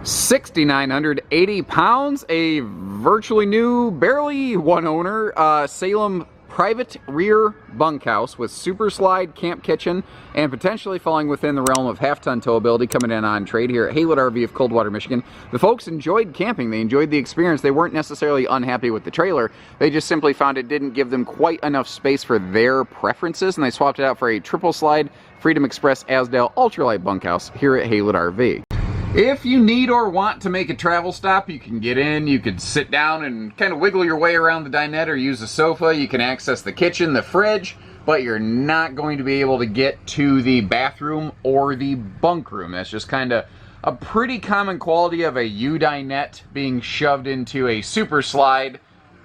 6,980 pounds, a virtually new, barely one owner, Salem private rear bunkhouse with super slide, camp kitchen, and potentially falling within the realm of half-ton towability coming in on trade here at Haylet RV of Coldwater, Michigan. The folks enjoyed camping. They enjoyed the experience. They weren't necessarily unhappy with the trailer. They just simply found it didn't give them quite enough space for their preferences, and they swapped it out for a triple slide Freedom Express Asdale ultralight bunkhouse here at Haylet RV. If you need or want to make a travel stop, you can get in, you could sit down and kind of wiggle your way around the dinette or use a sofa. You can access the kitchen, the fridge, but you're not going to be able to get to the bathroom or the bunk room. That's just kind of a pretty common quality of a U-dinette being shoved into a super slide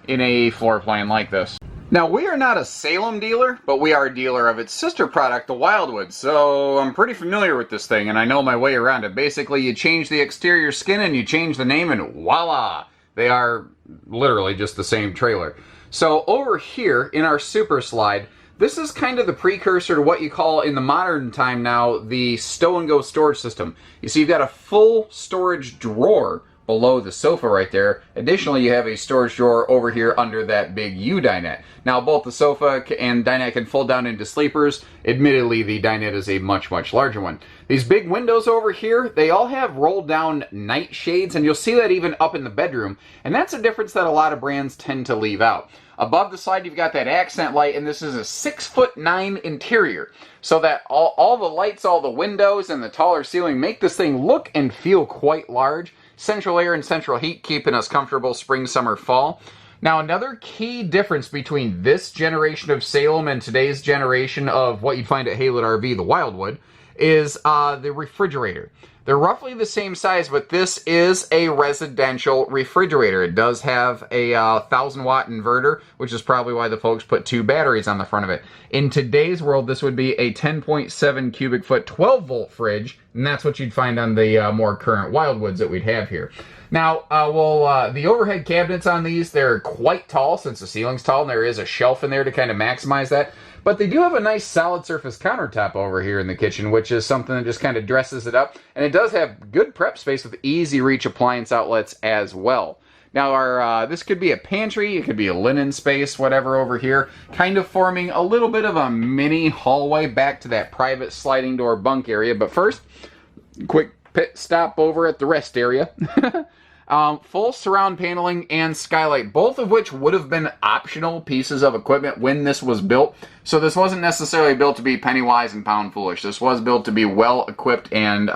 in a floor plan like this. Now, we are not a Salem dealer, but we are a dealer of its sister product, the Wildwood, so I'm pretty familiar with this thing, and I know my way around it. Basically, you change the exterior skin and you change the name, and voila! They are literally just the same trailer. So over here in our Super Slide, this is kind of the precursor to what you call in the modern time now the stow-and-go storage system. You see, you've got a full storage drawer below the sofa right there. Additionally, you have a storage drawer over here under that big U-dinette. Now, both the sofa and dinette can fold down into sleepers. Admittedly, the dinette is a much, much larger one. These big windows over here, they all have rolled down night shades, and you'll see that even up in the bedroom. And that's a difference that a lot of brands tend to leave out. Above the slide, you've got that accent light, and this is a 6'9" interior. So that all the lights, all the windows, and the taller ceiling make this thing look and feel quite large. Central air and central heat keeping us comfortable spring, summer, fall. Now, another key difference between this generation of Salem and today's generation of what you'd find at Haylet RV, the Wildwood, is the refrigerator. They're roughly the same size, but this is a residential refrigerator. It does have a 1,000-watt inverter, which is probably why the folks put 2 batteries on the front of it. In today's world, this would be a 10.7 cubic foot 12-volt fridge, and that's what you'd find on the more current Wildwoods that we'd have here. Now, the overhead cabinets on these, they're quite tall since the ceiling's tall, and there is a shelf in there to kind of maximize that. But they do have a nice solid surface countertop over here in the kitchen, which is something that just kind of dresses it up. And it does have good prep space with easy reach appliance outlets as well. Now, this could be a pantry, it could be a linen space, whatever over here, kind of forming a little bit of a mini hallway back to that private sliding door bunk area. But first, quick pit stop over at the rest area. Full surround paneling and skylight, both of which would have been optional pieces of equipment when this was built. So this wasn't necessarily built to be penny wise and pound foolish. This was built to be well equipped and,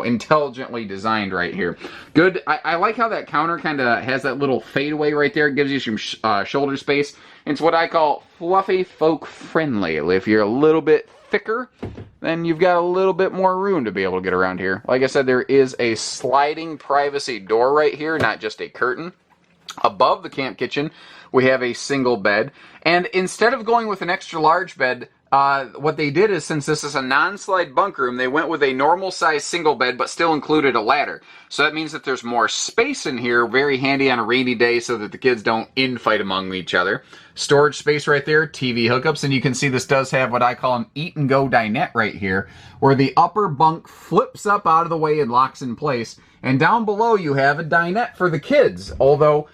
intelligently designed right here. Good. I like how that counter kind of has that little fadeaway right there. It gives you some shoulder space. It's what I call fluffy folk friendly. If you're a little bit thicker, then you've got a little bit more room to be able to get around here. Like I said, there is a sliding privacy door right here, not just a curtain. Above the camp kitchen, we have a single bed. And instead of going with an extra large bed, what they did is, since this is a non-slide bunk room, they went with a normal size single bed, but still included a ladder. So that means that there's more space in here, very handy on a rainy day so that the kids don't infight among each other. Storage space right there, TV hookups, and you can see this does have what I call an eat-and-go dinette right here, where the upper bunk flips up out of the way and locks in place. And down below you have a dinette for the kids, although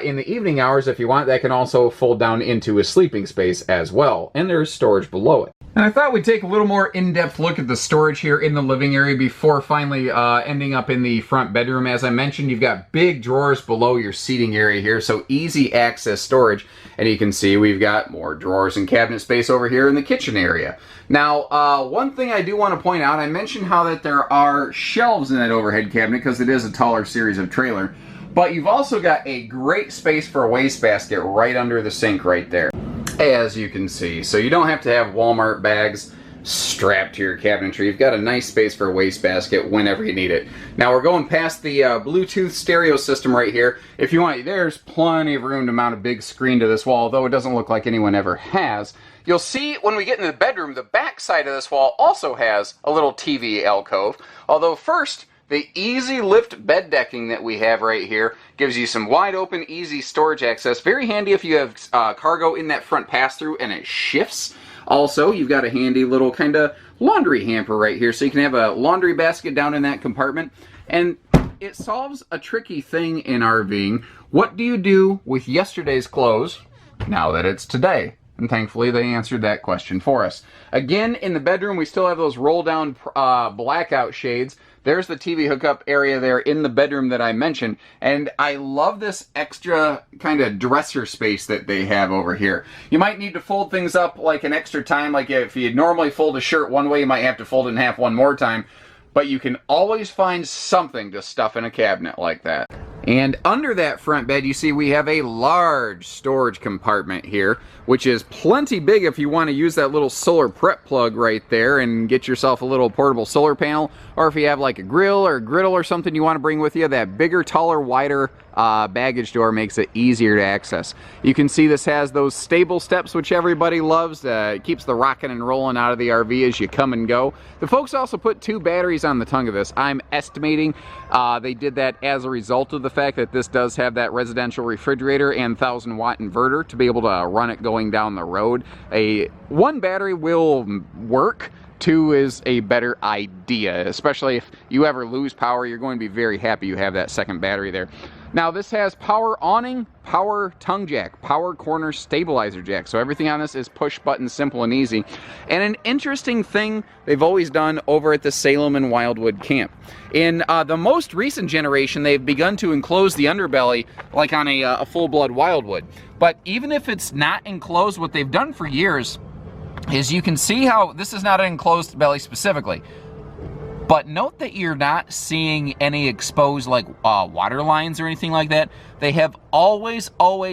in the evening hours, if you want, that can also fold down into a sleeping space as well. And there's storage below it. And I thought we'd take a little more in-depth look at the storage here in the living area before finally ending up in the front bedroom. As I mentioned, you've got big drawers below your seating area here, so easy access storage. And you can see we've got more drawers and cabinet space over here in the kitchen area. Now, one thing I do want to point out, I mentioned how that there are shelves in that overhead cabinet because it is a taller series of trailer. But you've also got a great space for a wastebasket right under the sink right there, as you can see. So you don't have to have Walmart bags strapped to your cabinetry. You've got a nice space for a wastebasket whenever you need it. Now we're going past the Bluetooth stereo system right here. If you want, there's plenty of room to mount a big screen to this wall, although it doesn't look like anyone ever has. You'll see when we get into the bedroom, the back side of this wall also has a little TV alcove. Although first, the easy lift bed decking that we have right here gives you some wide open, easy storage access. Very handy if you have cargo in that front pass-through and it shifts. Also, you've got a handy little kind of laundry hamper right here, so you can have a laundry basket down in that compartment. And it solves a tricky thing in RVing. What do you do with yesterday's clothes now that it's today? And thankfully they answered that question for us. Again, in the bedroom, we still have those roll-down blackout shades. There's the TV hookup area there in the bedroom that I mentioned. And I love this extra kind of dresser space that they have over here. You might need to fold things up like an extra time. Like if you normally fold a shirt one way, you might have to fold it in half one more time. But you can always find something to stuff in a cabinet like that. And under that front bed, you see we have a large storage compartment here, which is plenty big if you want to use that little solar prep plug right there and get yourself a little portable solar panel, or if you have like a grill or a griddle or something you want to bring with you, that bigger, taller, wider baggage door makes it easier to access. You can see this has those stable steps, which everybody loves. It keeps the rocking and rolling out of the RV as you come and go. The folks also put 2 batteries on the tongue of this. I'm estimating they did that as a result of the fact that this does have that residential refrigerator and 1,000-watt inverter to be able to run it going down the road. One battery will work. 2 is a better idea, especially if you ever lose power. You're going to be very happy you have that second battery there. Now this has power awning, power tongue jack, power corner stabilizer jack. So everything on this is push button, simple and easy. And an interesting thing they've always done over at the Salem and Wildwood camp. In the most recent generation, they've begun to enclose the underbelly like on a full-blood Wildwood. But even if it's not enclosed, what they've done for years is you can see how this is not an enclosed belly specifically. But note that you're not seeing any exposed like water lines or anything like that. They have always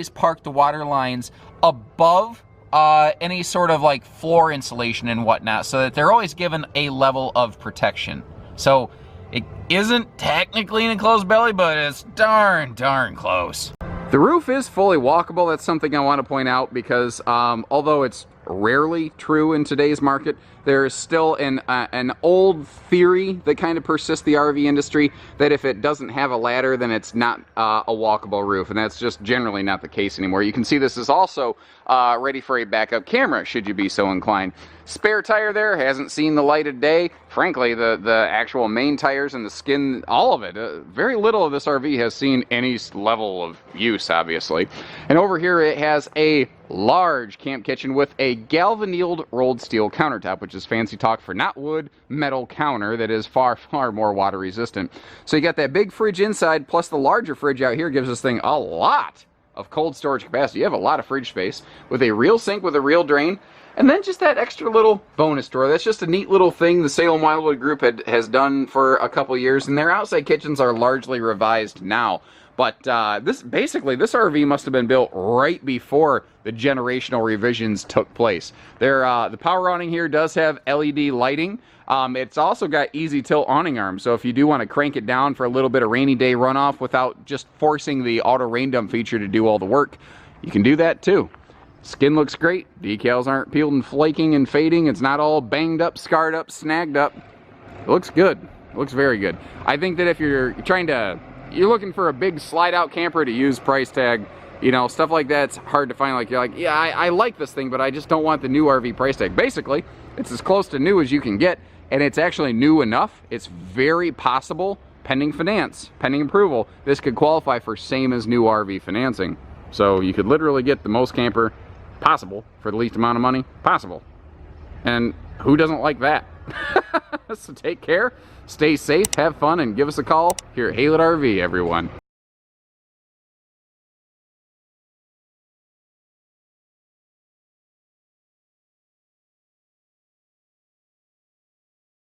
parked the water lines above any sort of like floor insulation and whatnot, so that they're always given a level of protection. So it isn't technically an enclosed belly, but it's darn close. The roof is fully walkable. That's something I want to point out because although it's rarely true in today's market, there is still an old theory that kind of persists the RV industry that if it doesn't have a ladder, then it's not a walkable roof, and that's just generally not the case anymore. You can see this is also ready for a backup camera should you be so inclined. Spare tire there hasn't seen the light of day. Frankly, the actual main tires and the skin, all of it, very little of this RV has seen any level of use, obviously. And over here it has a large camp kitchen with a galvanized rolled steel countertop, which is fancy talk for not wood, metal counter that is far more water resistant. So you got that big fridge inside, plus the larger fridge out here gives this thing a lot of cold storage capacity. You have a lot of fridge space with a real sink with a real drain. And then just that extra little bonus drawer. That's just a neat little thing the Salem Wildwood Group has done for a couple years, and their outside kitchens are largely revised now. But this RV must have been built right before the generational revisions took place. The power awning here does have LED lighting. It's also got easy tilt awning arms, so if you do want to crank it down for a little bit of rainy day runoff without just forcing the auto rain dump feature to do all the work, you can do that too. Skin looks great. Decals aren't peeled and flaking and fading. It's not all banged up, scarred up, snagged up. It looks good. It looks very good. I think that if you're looking for a big slide out camper to use price tag, you know, stuff like that's hard to find. Like you're like, yeah, I like this thing, but I just don't want the new RV price tag. Basically, it's as close to new as you can get, and it's actually new enough. It's very possible, pending finance, pending approval, this could qualify for same as new RV financing. So you could literally get the most camper possible for the least amount of money possible. And who doesn't like that? So take care, stay safe, have fun, and give us a call here at Haylett RV, everyone.